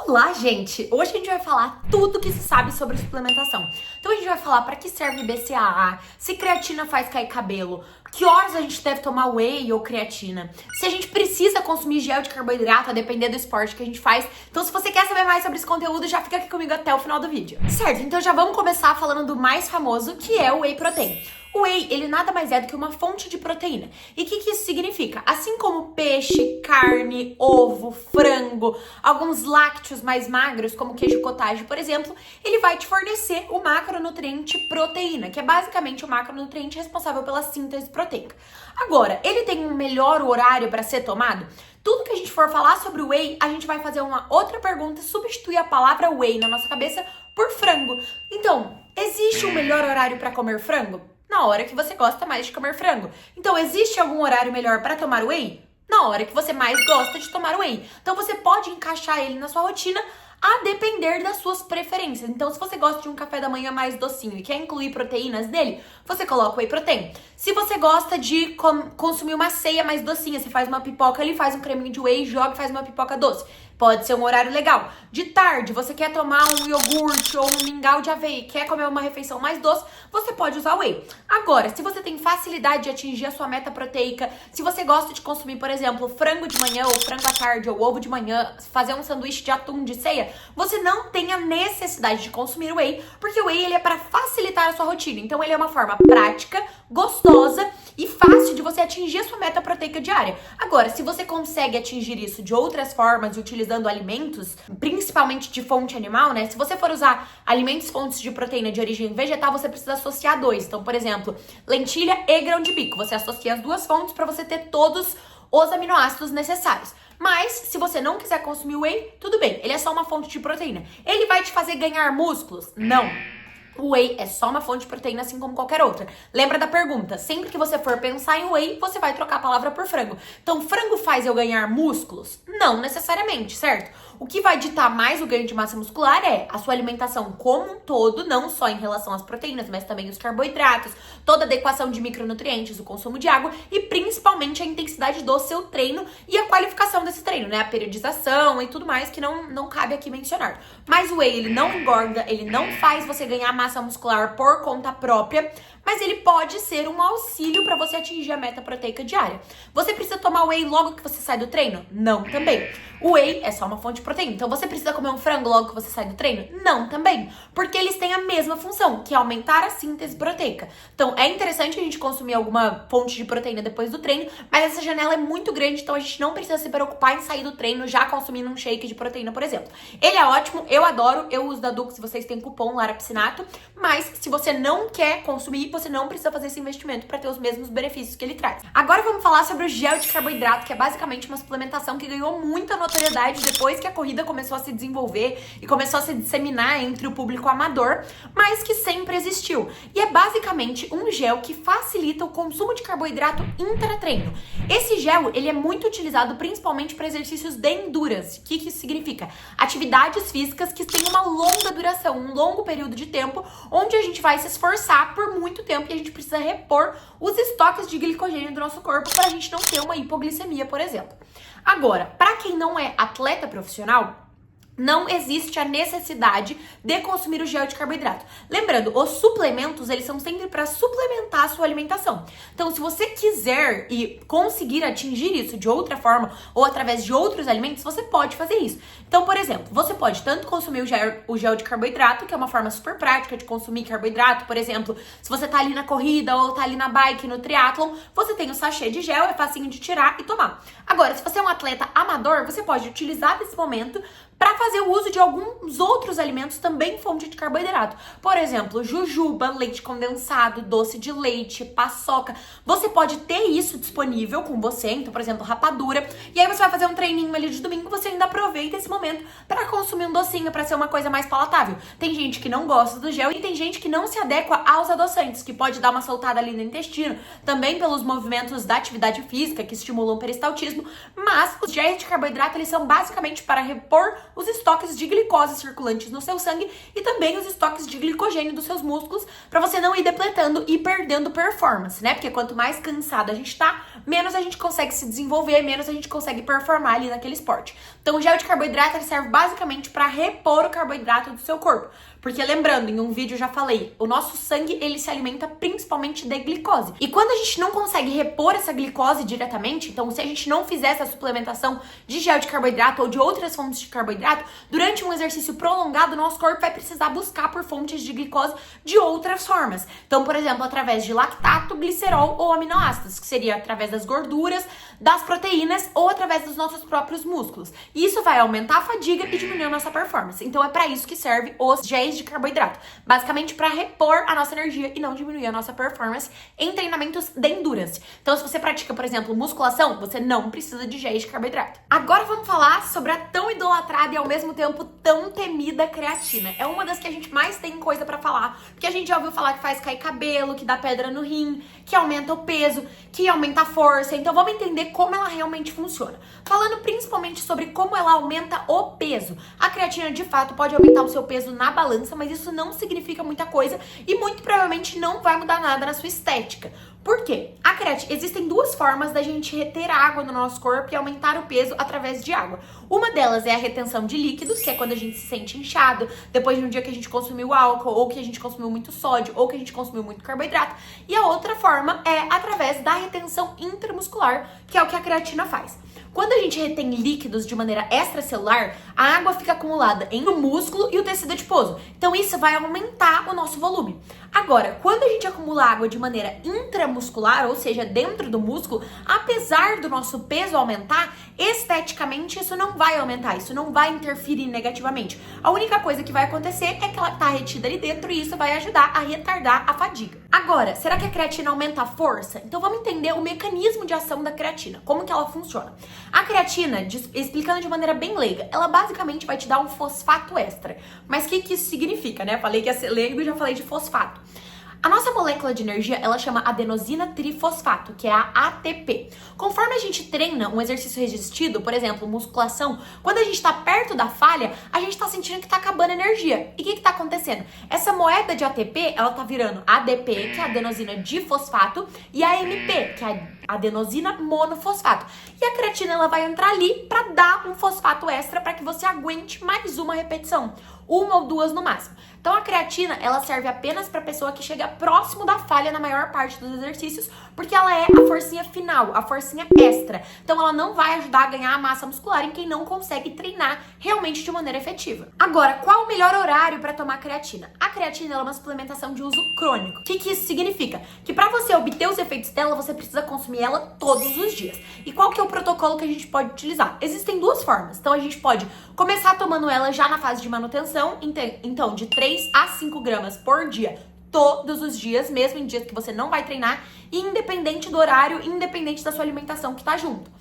Olá, gente! Hoje a gente vai falar tudo que se sabe sobre suplementação. Então a gente vai falar para que serve BCAA, se creatina faz cair cabelo, que horas a gente deve tomar whey ou creatina, se a gente precisa consumir gel de carboidrato a depender do esporte que a gente faz. Então se você quer saber mais sobre esse conteúdo, já fica aqui comigo até o final do vídeo. Certo, então já vamos começar falando do mais famoso, que é o whey protein. O whey, ele nada mais é do que uma fonte de proteína. E o que isso significa? Assim como peixe, carne, ovo, frango, alguns lácteos mais magros, como queijo cottage, por exemplo, ele vai te fornecer o macronutriente proteína, que é basicamente o macronutriente responsável pela síntese proteica. Agora, ele tem um melhor horário para ser tomado? Tudo que a gente for falar sobre o whey, a gente vai fazer uma outra pergunta e substituir a palavra whey na nossa cabeça por frango. Então, existe um melhor horário para comer frango? Na hora que você gosta mais de comer frango. Então, existe algum horário melhor para tomar whey? Na hora que você mais gosta de tomar whey. Então, você pode encaixar ele na sua rotina a depender das suas preferências. Então, se você gosta de um café da manhã mais docinho e quer incluir proteínas nele, você coloca whey protein. Se você gosta de consumir uma ceia mais docinha, você faz uma pipoca ali, faz um creminho de whey, joga e faz uma pipoca doce. Pode ser um horário legal. De tarde, você quer tomar um iogurte ou um mingau de aveia e quer comer uma refeição mais doce, você pode usar whey. Agora, se você tem facilidade de atingir a sua meta proteica, se você gosta de consumir, por exemplo, frango de manhã ou frango à tarde ou ovo de manhã, fazer um sanduíche de atum de ceia, você não tem a necessidade de consumir whey, porque o whey ele é para facilitar a sua rotina. Então, ele é uma forma prática, gostosa e fácil de você atingir a sua meta proteica diária. Agora, se você consegue atingir isso de outras formas, utilizando alimentos, principalmente de fonte animal, né? Se você for usar alimentos fontes de proteína de origem vegetal, você precisa associar dois. Então, por exemplo, lentilha e grão de bico. Você associa as duas fontes para você ter todos os aminoácidos necessários. Mas, se você não quiser consumir whey, tudo bem. Ele é só uma fonte de proteína. Ele vai te fazer ganhar músculos? Não. O whey é só uma fonte de proteína, assim como qualquer outra. Lembra da pergunta? Sempre que você for pensar em whey, você vai trocar a palavra por frango. Então, frango faz eu ganhar músculos? Não necessariamente, certo? O que vai ditar mais o ganho de massa muscular é a sua alimentação como um todo, não só em relação às proteínas, mas também os carboidratos, toda a adequação de micronutrientes, o consumo de água e principalmente a intensidade do seu treino e a qualificação desse treino, né? A periodização e tudo mais que não cabe aqui mencionar. Mas o whey, ele não engorda, ele não faz você ganhar massa muscular por conta própria, mas ele pode ser um auxílio para você atingir a meta proteica diária. Você precisa tomar whey logo que você sai do treino? Não, também. O whey é só uma fonte de proteína. Então, você precisa comer um frango logo que você sai do treino? Não, também. Porque eles têm a mesma função, que é aumentar a síntese proteica. Então, é interessante a gente consumir alguma fonte de proteína depois do treino, mas essa janela é muito grande, então a gente não precisa se preocupar em sair do treino já consumindo um shake de proteína, por exemplo. Ele é ótimo, eu adoro, eu uso da Dux se vocês têm cupom Lara Piscinato, mas se você não quer consumir, você não precisa fazer esse investimento para ter os mesmos benefícios que ele traz. Agora vamos falar sobre o gel de carboidrato, que é basicamente uma suplementação que ganhou muita notoriedade depois que a corrida começou a se desenvolver e começou a se disseminar entre o público amador, mas que sempre existiu. E é basicamente um gel que facilita o consumo de carboidrato intratreino. Esse gel, ele é muito utilizado principalmente para exercícios de endurance. O que isso significa? Atividades físicas que têm uma longa duração, um longo período de tempo, onde a gente vai se esforçar por muito tempo e a gente precisa repor os estoques de glicogênio do nosso corpo para a gente não ter uma hipoglicemia, por exemplo. Agora, para quem não é atleta profissional, não existe a necessidade de consumir o gel de carboidrato. Lembrando, os suplementos, eles são sempre para suplementar a sua alimentação. Então, se você quiser e conseguir atingir isso de outra forma ou através de outros alimentos, você pode fazer isso. Então, por exemplo, você pode tanto consumir o gel de carboidrato, que é uma forma super prática de consumir carboidrato. Por exemplo, se você tá ali na corrida ou tá ali na bike, no triatlon, você tem o sachê de gel, é facinho de tirar e tomar. Agora, se você é um atleta amador, você pode utilizar desse momento para fazer o uso de alguns outros alimentos também fonte de carboidrato. Por exemplo, jujuba, leite condensado, doce de leite, paçoca. Você pode ter isso disponível com você, então, por exemplo, rapadura. E aí você vai fazer um treininho ali de domingo, você ainda aproveita esse momento para consumir um docinho, para ser uma coisa mais palatável. Tem gente que não gosta do gel e tem gente que não se adequa aos adoçantes, que pode dar uma soltada ali no intestino, também pelos movimentos da atividade física que estimulam o peristaltismo. Mas os géis de carboidrato, eles são basicamente para repor os estoques de glicose circulantes no seu sangue e também os estoques de glicogênio dos seus músculos, para você não ir depletando e perdendo performance, né? Porque quanto mais cansado a gente tá, menos a gente consegue se desenvolver, menos a gente consegue performar ali naquele esporte. Então o gel de carboidrato ele serve basicamente para repor o carboidrato do seu corpo. Porque lembrando, em um vídeo eu já falei, o nosso sangue ele se alimenta principalmente de glicose. E quando a gente não consegue repor essa glicose diretamente, então se a gente não fizer essa suplementação de gel de carboidrato ou de outras fontes de carboidrato, durante um exercício prolongado, nosso corpo vai precisar buscar por fontes de glicose de outras formas. Então, por exemplo, através de lactato, glicerol ou aminoácidos, que seria através das gorduras, das proteínas ou através dos nossos próprios músculos. E isso vai aumentar a fadiga e diminuir a nossa performance. Então é para isso que serve os géis de carboidrato, basicamente para repor a nossa energia e não diminuir a nossa performance em treinamentos de endurance. Então se você pratica, por exemplo, musculação, você não precisa de géis de carboidrato. Agora vamos falar sobre a tão idolatrada e ao mesmo tempo tão temida creatina. É uma das que a gente mais tem coisa para falar, porque a gente já ouviu falar que faz cair cabelo, que dá pedra no rim, que aumenta o peso, que aumenta a força. Então vamos entender como ela realmente funciona. Falando principalmente sobre como ela aumenta o peso. A creatina de fato pode aumentar o seu peso na balança, mas isso não significa muita coisa e muito provavelmente não vai mudar nada na sua estética. Por quê? Existem duas formas da gente reter água no nosso corpo e aumentar o peso através de água. Uma delas é a retenção de líquidos, que é quando a gente se sente inchado, depois de um dia que a gente consumiu álcool, ou que a gente consumiu muito sódio, ou que a gente consumiu muito carboidrato. E a outra forma é através da retenção intramuscular, que é o que a creatina faz. Quando a gente retém líquidos de maneira extracelular, a água fica acumulada em um músculo e o tecido adiposo. Então isso vai aumentar o nosso volume. Agora, quando a gente acumula água de maneira intramuscular, ou seja, dentro do músculo, apesar do nosso peso aumentar, esteticamente isso não vai aumentar, isso não vai interferir negativamente. A única coisa que vai acontecer é que ela está retida ali dentro e isso vai ajudar a retardar a fadiga. Agora, será que a creatina aumenta a força? Então vamos entender o mecanismo de ação da creatina, como que ela funciona. A creatina, explicando de maneira bem leiga, ela basicamente vai te dar um fosfato extra. Mas o que isso significa, né? Falei que ia ser leigo e já falei de fosfato. A nossa molécula de energia, ela chama adenosina trifosfato, que é a ATP. Conforme a gente treina um exercício resistido, por exemplo, musculação, quando a gente tá perto da falha, a gente tá sentindo que tá acabando a energia. E o que tá acontecendo? Essa moeda de ATP, ela tá virando ADP, que é a adenosina difosfato, e AMP, que é a adenosina monofosfato. E a creatina, ela vai entrar ali pra dar um fosfato extra para que você aguente mais uma repetição. Uma ou duas no máximo. Então a creatina, ela serve apenas para pessoa que chega próximo da falha na maior parte dos exercícios, porque ela é a forcinha final, a forcinha extra. Então ela não vai ajudar a ganhar a massa muscular em quem não consegue treinar realmente de maneira efetiva. Agora, qual o melhor horário para tomar creatina? A creatina ela é uma suplementação de uso crônico. O que isso significa? Que para você obter os efeitos dela, você precisa consumir ela todos os dias. E qual que é o protocolo que a gente pode utilizar? Existem duas formas. Então a gente pode começar tomando ela já na fase de manutenção, então de 3 a 5 gramas por dia, todos os dias, mesmo em dias que você não vai treinar, independente do horário, independente da sua alimentação que tá junto.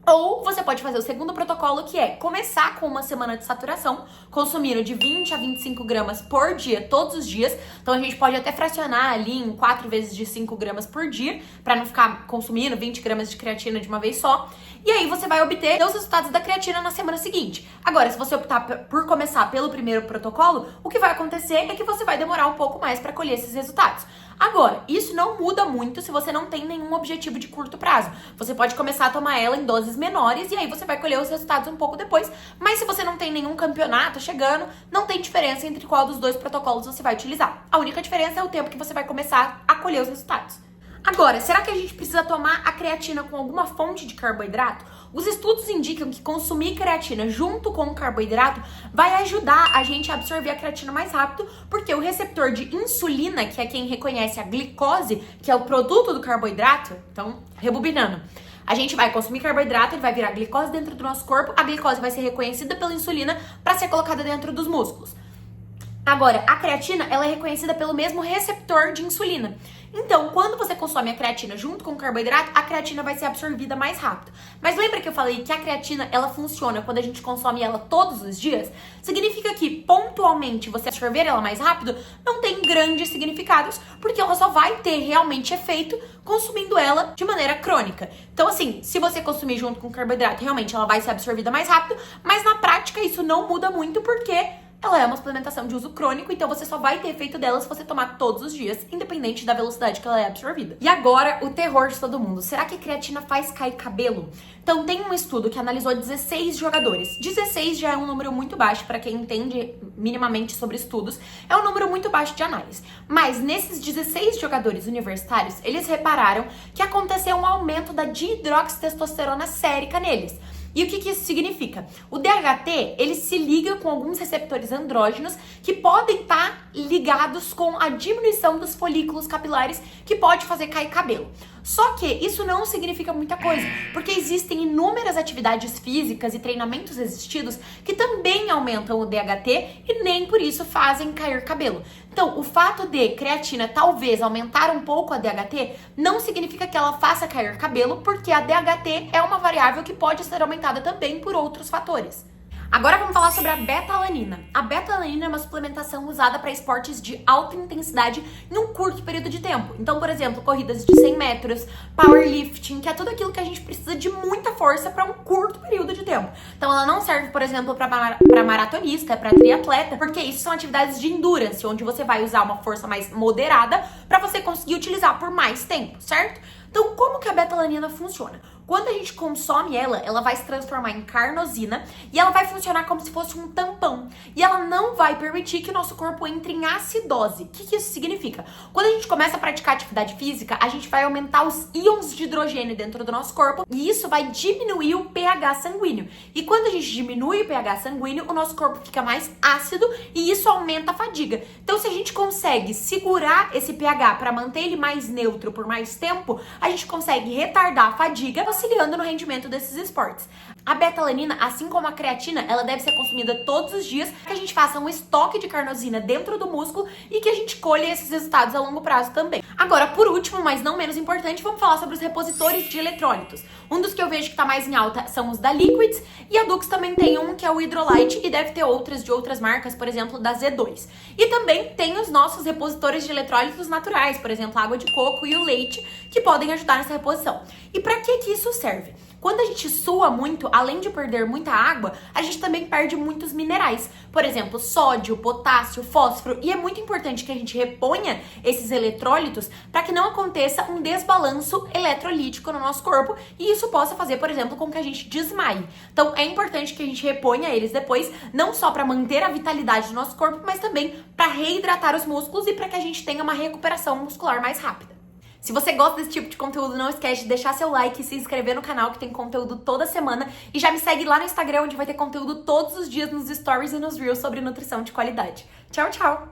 Ou você pode fazer o segundo protocolo, que é começar com uma semana de saturação, consumindo de 20 a 25 gramas por dia, todos os dias. Então a gente pode até fracionar ali em 4 vezes de 5 gramas por dia, para não ficar consumindo 20 gramas de creatina de uma vez só. E aí você vai obter os resultados da creatina na semana seguinte. Agora, se você optar por começar pelo primeiro protocolo, o que vai acontecer é que você vai demorar um pouco mais para colher esses resultados. Agora, isso não muda muito se você não tem nenhum objetivo de curto prazo. Você pode começar a tomar ela em doses menores e aí você vai colher os resultados um pouco depois. Mas se você não tem nenhum campeonato chegando, não tem diferença entre qual dos dois protocolos você vai utilizar. A única diferença é o tempo que você vai começar a colher os resultados. Agora, será que a gente precisa tomar a creatina com alguma fonte de carboidrato? Os estudos indicam que consumir creatina junto com o carboidrato vai ajudar a gente a absorver a creatina mais rápido, porque o receptor de insulina, que é quem reconhece a glicose, que é o produto do carboidrato, então, rebobinando, a gente vai consumir carboidrato, ele vai virar glicose dentro do nosso corpo, a glicose vai ser reconhecida pela insulina para ser colocada dentro dos músculos. Agora, a creatina, ela é reconhecida pelo mesmo receptor de insulina. Então, quando você consome a creatina junto com o carboidrato, a creatina vai ser absorvida mais rápido. Mas lembra que eu falei que a creatina, ela funciona quando a gente consome ela todos os dias? Significa que, pontualmente, você absorver ela mais rápido não tem grandes significados, porque ela só vai ter realmente efeito consumindo ela de maneira crônica. Então, assim, se você consumir junto com o carboidrato, realmente ela vai ser absorvida mais rápido, mas na prática isso não muda muito, porque ela é uma suplementação de uso crônico, então você só vai ter efeito dela se você tomar todos os dias, independente da velocidade que ela é absorvida. E agora, o terror de todo mundo. Será que creatina faz cair cabelo? Então, tem um estudo que analisou 16 jogadores. 16 já é um número muito baixo para quem entende minimamente sobre estudos. É um número muito baixo de análise. Mas nesses 16 jogadores universitários, eles repararam que aconteceu um aumento da dihidroxitestosterona sérica neles. E o que isso significa? O DHT, ele se liga com alguns receptores andrógenos que podem estar ligados com a diminuição dos folículos capilares, que pode fazer cair cabelo. Só que isso não significa muita coisa, porque existem inúmeras atividades físicas e treinamentos existidos que também aumentam o DHT e nem por isso fazem cair cabelo. Então, o fato de creatina talvez aumentar um pouco a DHT não significa que ela faça cair cabelo, porque a DHT é uma variável que pode ser aumentada também por outros fatores. Agora vamos falar sobre a beta-alanina. A beta-alanina é uma suplementação usada para esportes de alta intensidade em um curto período de tempo. Então, por exemplo, corridas de 100 metros, powerlifting, que é tudo aquilo que a gente precisa de muita força para um curto período de tempo. Então, ela não serve, por exemplo, para maratonista, para triatleta, porque isso são atividades de endurance, onde você vai usar uma força mais moderada para você conseguir utilizar por mais tempo, certo? Então, como que a beta-alanina funciona? Quando a gente consome ela, ela vai se transformar em carnosina e ela vai funcionar como se fosse um tampão. E ela não vai permitir que o nosso corpo entre em acidose. O que isso significa? Quando a gente começa a praticar atividade física, a gente vai aumentar os íons de hidrogênio dentro do nosso corpo e isso vai diminuir o pH sanguíneo. E quando a gente diminui o pH sanguíneo, o nosso corpo fica mais ácido e isso aumenta a fadiga. Então, se a gente consegue segurar esse pH para manter ele mais neutro por mais tempo, a gente consegue retardar a fadiga, auxiliando no rendimento desses esportes. A beta-alanina, assim como a creatina, ela deve ser consumida todos os dias, que a gente faça um estoque de carnosina dentro do músculo e que a gente colhe esses resultados a longo prazo também. Agora, por último, mas não menos importante, vamos falar sobre os repositórios de eletrólitos. Um dos que eu vejo que está mais em alta são os da Liquids, e a Dux também tem um que é o Hydrolyte, e deve ter outras de outras marcas, por exemplo, da Z2. E também tem os nossos repositórios de eletrólitos naturais, por exemplo, a água de coco e o leite, que podem ajudar nessa reposição. E para que isso serve? Quando a gente sua muito, além de perder muita água, a gente também perde muitos minerais. Por exemplo, sódio, potássio, fósforo. E é muito importante que a gente reponha esses eletrólitos para que não aconteça um desbalanço eletrolítico no nosso corpo e isso possa fazer, por exemplo, com que a gente desmaie. Então, é importante que a gente reponha eles depois, não só para manter a vitalidade do nosso corpo, mas também para reidratar os músculos e para que a gente tenha uma recuperação muscular mais rápida. Se você gosta desse tipo de conteúdo, não esquece de deixar seu like e se inscrever no canal, que tem conteúdo toda semana. E já me segue lá no Instagram, onde vai ter conteúdo todos os dias nos stories e nos reels sobre nutrição de qualidade. Tchau, tchau!